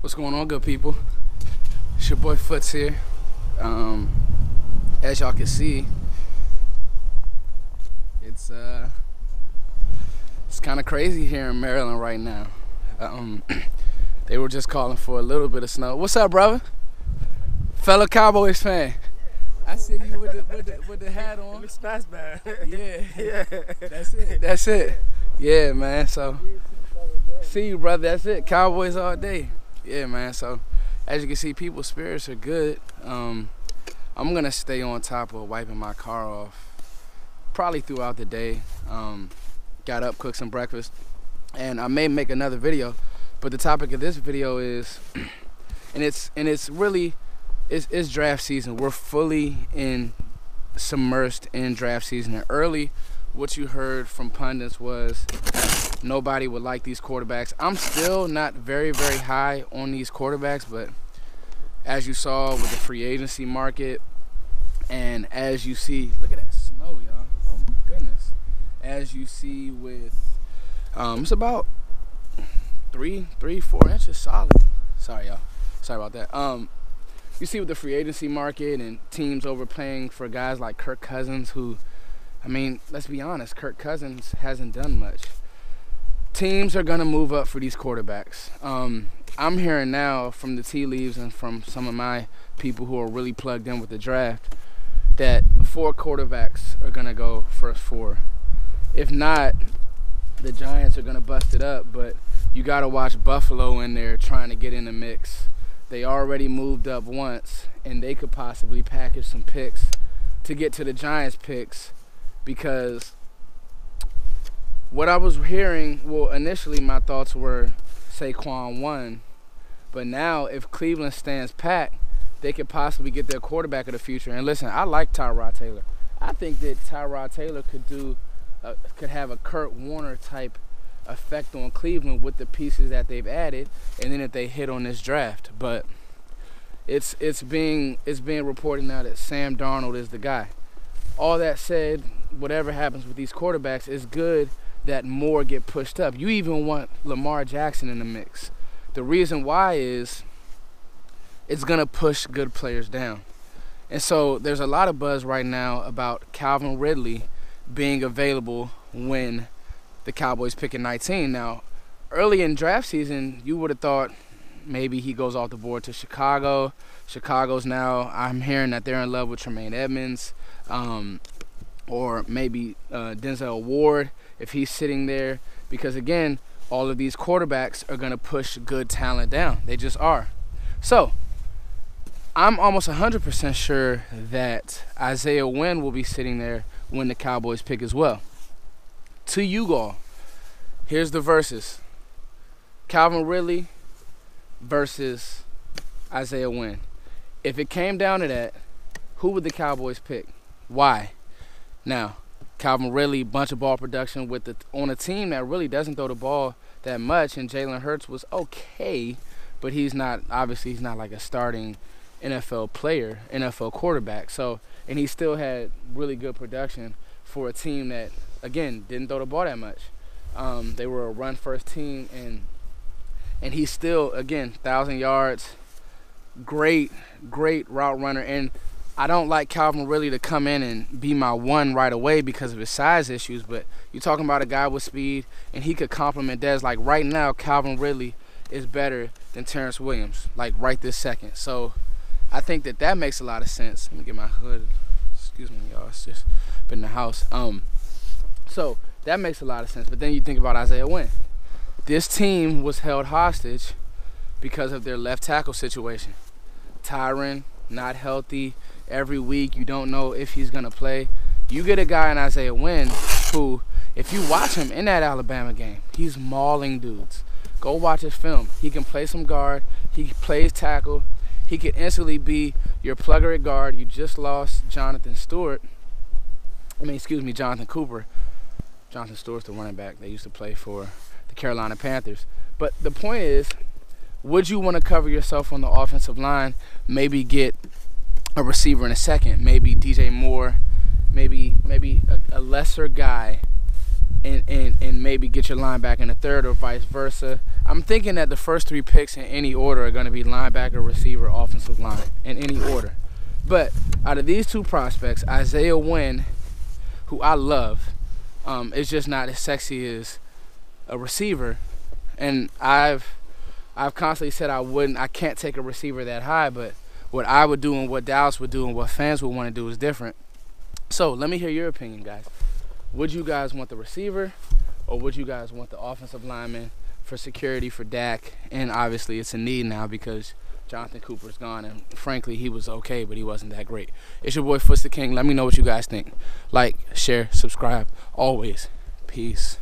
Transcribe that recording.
What's going on, good people? It's your boy Foots here. As y'all can see, it's kind of crazy here in Maryland right now. They were just calling for a little bit of snow. What's up, brother? Fellow Cowboys fan. I see you with the hat on. It's fast bad. Yeah, Yeah. that's it. That's it. Yeah, man. So see you, brother. That's it. Cowboys all day. Yeah, man. So as you can see, people's spirits are good. I'm gonna stay on top of wiping my car off probably throughout the day. Got up, cooked some breakfast, and I may make another video. But the topic of this video is, and it's really draft season. We're fully submersed in draft season. And early, what you heard from pundits was nobody would like these quarterbacks. I'm still not very, very high on these quarterbacks, but as you saw with the free agency market, and as you see, look at that snow, y'all. Oh my goodness. As you see with, it's about 3-4 inches solid. Sorry, y'all. Sorry about that. You see with the free agency market and teams overpaying for guys like Kirk Cousins, who, I mean, let's be honest, Kirk Cousins hasn't done much. Teams are going to move up for these quarterbacks. I'm hearing now from the tea leaves and from some of my people who are really plugged in with the draft that 4 quarterbacks are going to go first 4. If not, the Giants are going to bust it up, but you got to watch Buffalo in there trying to get in the mix. They already moved up once, and they could possibly package some picks to get to the Giants picks, because what I was hearing, well, initially my thoughts were Saquon 1, but now if Cleveland stands pat, they could possibly get their quarterback of the future. And listen, I like Tyrod Taylor. I think that Tyrod Taylor could have a Kurt Warner type effect on Cleveland with the pieces that they've added, and then if they hit on this draft. But it's being reported now that Sam Darnold is the guy. All that said, whatever happens with these quarterbacks, it's good that more get pushed up. You even want Lamar Jackson in the mix. The reason why is it's gonna push good players down. And so there's a lot of buzz right now about Calvin Ridley being available when the Cowboys pick at 19. Now, early in draft season, you would have thought maybe he goes off the board to Chicago. Chicago's now, I'm hearing that they're in love with Tremaine Edmonds, or maybe Denzel Ward if he's sitting there, because again, all of these quarterbacks are going to push good talent down. They just are. So I'm almost 100% sure that Isaiah Wynn will be sitting there when the Cowboys pick as well. To you all, here's the verses. Calvin Ridley versus Isaiah Wynn. If it came down to that, who would the Cowboys pick? Why? Now, Calvin Ridley, bunch of ball production on a team that really doesn't throw the ball that much, and Jalen Hurts was okay, but he's not like a starting NFL player, NFL quarterback. So, and he still had really good production for a team that, again, didn't throw the ball that much. They were a run-first team, and he's still, again, 1,000 yards, great route runner. And I don't like Calvin Ridley to come in and be my one right away because of his size issues, but you're talking about a guy with speed, and he could complement Dez. Like right now, Calvin Ridley is better than Terrence Williams, like right this second. So I think that makes a lot of sense. Let me get my hood. Excuse me, y'all. It's just been in the house. So that makes a lot of sense. But then you think about Isaiah Wynn. This team was held hostage because of their left tackle situation. Tyron, not healthy. Every week you don't know if he's going to play. You get a guy in Isaiah Wynn who, if you watch him in that Alabama game, he's mauling dudes. Go watch his film. He can play some guard. He plays tackle. He could instantly be your plugger at guard. You just lost Jonathan Cooper. Jonathan Stewart's the running back. They used to play for the Carolina Panthers. But the point is, would you want to cover yourself on the offensive line, maybe get a receiver in a second, maybe DJ Moore, maybe a lesser guy and maybe get your linebacker in the third or vice versa. I'm thinking that the first 3 picks in any order are going to be linebacker, receiver, offensive line, in any order. But out of these 2 prospects, Isaiah Wynn, who I love, is just not as sexy as a receiver. And I've constantly said I can't take a receiver that high, but what I would do and what Dallas would do and what fans would want to do is different. So let me hear your opinion, guys. Would you guys want the receiver, or would you guys want the offensive lineman for security for Dak? And obviously it's a need now because Jonathan Cooper's gone, and frankly he was okay, but he wasn't that great. It's your boy Foots the King. Let me know what you guys think. Like, share, subscribe, always. Peace.